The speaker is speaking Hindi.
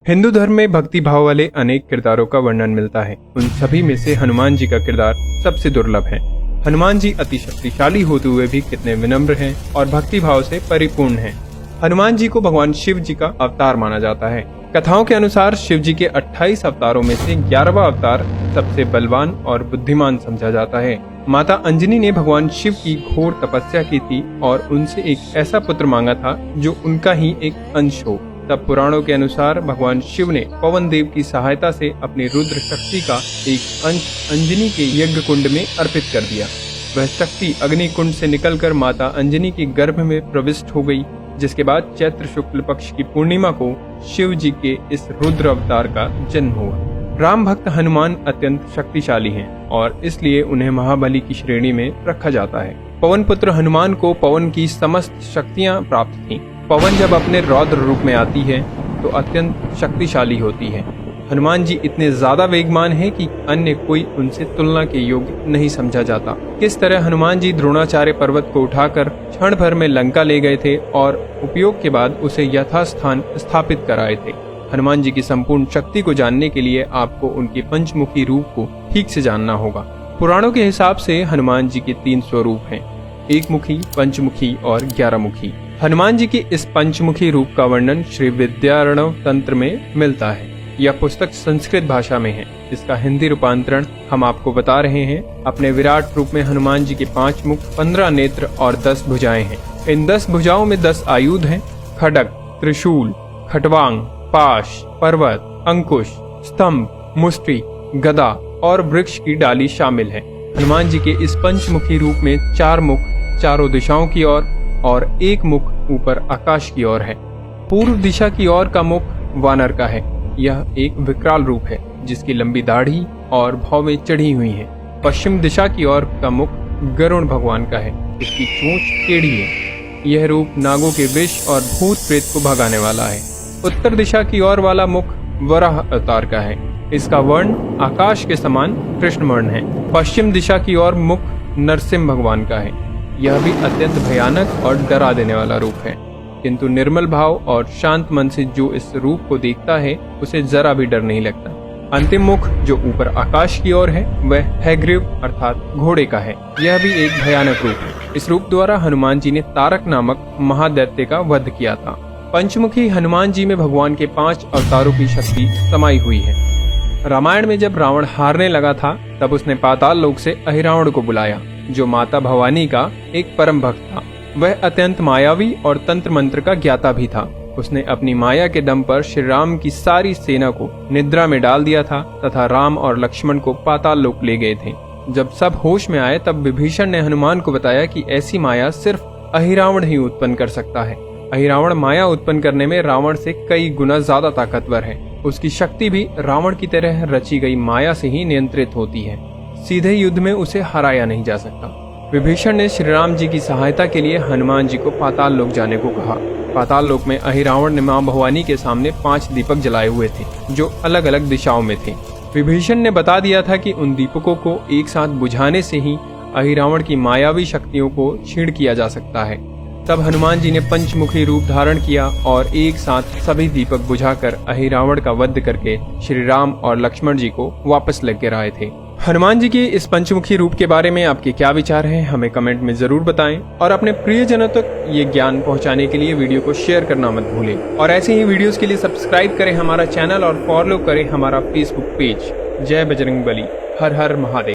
हिंदू धर्म में भक्ति भाव वाले अनेक किरदारों का वर्णन मिलता है। उन सभी में से हनुमान जी का किरदार सबसे दुर्लभ है। हनुमान जी अति शक्तिशाली होते हुए भी कितने विनम्र हैं और भक्ति भाव से परिपूर्ण हैं। हनुमान जी को भगवान शिव जी का अवतार माना जाता है। कथाओं के अनुसार शिव जी के 28 अवतारों में से 11वां अवतार सबसे बलवान और बुद्धिमान समझा जाता है। माता अंजनी ने भगवान शिव की घोर तपस्या की थी और उनसे एक ऐसा पुत्र मांगा था जो उनका ही एक अंश हो। तब पुराणों के अनुसार भगवान शिव ने पवन देव की सहायता से अपनी रुद्र शक्ति का एक अंश अंजनी के यज्ञ कुंड में अर्पित कर दिया। वह शक्ति अग्नि कुंड से निकलकर माता अंजनी के गर्भ में प्रविष्ट हो गई, जिसके बाद चैत्र शुक्ल पक्ष की पूर्णिमा को शिव जी के इस रुद्र अवतार का जन्म हुआ। राम भक्त हनुमान अत्यंत शक्तिशाली हैं और इसलिए उन्हें महाबली की श्रेणी में रखा जाता है। पवन पुत्र हनुमान को पवन की समस्त शक्तियां प्राप्त थीं। पवन जब अपने रौद्र रूप में आती है तो अत्यंत शक्तिशाली होती है। हनुमान जी इतने ज्यादा वेगवान हैं कि अन्य कोई उनसे तुलना के योग्य नहीं समझा जाता। किस तरह हनुमान जी द्रोणाचार्य पर्वत को उठाकर क्षण भर में लंका ले गए थे और उपयोग के बाद उसे यथास्थान स्थापित कराए थे। हनुमान जी की संपूर्ण शक्ति को जानने के लिए आपको उनके पंचमुखी रूप को ठीक से जानना होगा। पुराणों के हिसाब से हनुमान जी के 3 स्वरूप हैं, एक मुखी, पंचमुखी और 11 मुखी। हनुमान जी के इस पंचमुखी रूप का वर्णन श्री विद्यारणव तंत्र में मिलता है। यह पुस्तक संस्कृत भाषा में है। इसका हिंदी रूपांतरण हम आपको बता रहे हैं। अपने विराट रूप में हनुमान जी के 5 मुख, 15 नेत्र और 10 भुजाएं हैं। इन 10 भुजाओं में 10 आयुध हैं। खड्ग, त्रिशूल, खटवांग, पाश, पर्वत, अंकुश, स्तंभ, मुष्टि, गदा और वृक्ष की डाली शामिल है। हनुमान जी के इस पंचमुखी रूप में 4 मुख चारों दिशाओं की ओर और 1 मुख ऊपर आकाश की ओर है। पूर्व दिशा की ओर का मुख वानर का है। यह एक विकराल रूप है जिसकी लंबी दाढ़ी और भौवें चढ़ी हुई हैं। पश्चिम दिशा की ओर का मुख गरुड़ भगवान का है। इसकी चोंच टेढ़ी है। यह रूप नागों के विष और भूत प्रेत को भगाने वाला है। उत्तर दिशा की ओर वाला मुख वराह अवतार का है। इसका वर्ण आकाश के समान कृष्ण वर्ण है। पश्चिम दिशा की ओर मुख नरसिंह भगवान का है। यह भी अत्यंत भयानक और डरा देने वाला रूप है, किंतु निर्मल भाव और शांत मन से जो इस रूप को देखता है उसे जरा भी डर नहीं लगता। अंतिम मुख जो ऊपर आकाश की ओर है वह हैग्रीव अर्थात घोड़े का है। यह भी एक भयानक रूप है। इस रूप द्वारा हनुमान जी ने तारक नामक महादैत्य का वध किया था। पंचमुखी हनुमान जी में भगवान के 5 अवतारों की शक्ति समाई हुई है। रामायण में जब रावण हारने लगा था तब उसने पाताल लोक से अहिरावण को बुलाया, जो माता भवानी का एक परम भक्त था। वह अत्यंत मायावी और तंत्र मंत्र का ज्ञाता भी था। उसने अपनी माया के दम पर श्री राम की सारी सेना को निद्रा में डाल दिया था तथा राम और लक्ष्मण को पाताल लोक ले गए थे। जब सब होश में आए तब विभीषण ने हनुमान को बताया कि ऐसी माया सिर्फ अहिरावण ही उत्पन्न कर सकता है। अहिरावण माया उत्पन्न करने में रावण से कई गुना ज्यादा ताकतवर है। उसकी शक्ति भी रावण की तरह रची गई माया से ही नियंत्रित होती है। सीधे युद्ध में उसे हराया नहीं जा सकता। विभीषण ने श्री राम जी की सहायता के लिए हनुमान जी को पाताल लोक जाने को कहा। पाताल लोक में अहिरावण ने मां भवानी के सामने 5 दीपक जलाए हुए थे जो अलग अलग दिशाओं में थे। विभीषण ने बता दिया था कि उन दीपकों को एक साथ बुझाने से ही अहिरावण की मायावी शक्तियों को क्षीण किया जा सकता है। तब हनुमान जी ने पंचमुखी रूप धारण किया और एक साथ सभी दीपक बुझाकर अहिरावण का वध करके श्री राम और लक्ष्मण जी को वापस लेकर आए थे। हनुमान जी के इस पंचमुखी रूप के बारे में आपके क्या विचार हैं, हमें कमेंट में जरूर बताएं और अपने प्रियजनों तक ये ज्ञान पहुंचाने के लिए वीडियो को शेयर करना मत भूलें। और ऐसे ही वीडियोस के लिए सब्सक्राइब करें हमारा चैनल और फॉलो करें हमारा फेसबुक पेज। जय बजरंगबली। हर हर महादेव।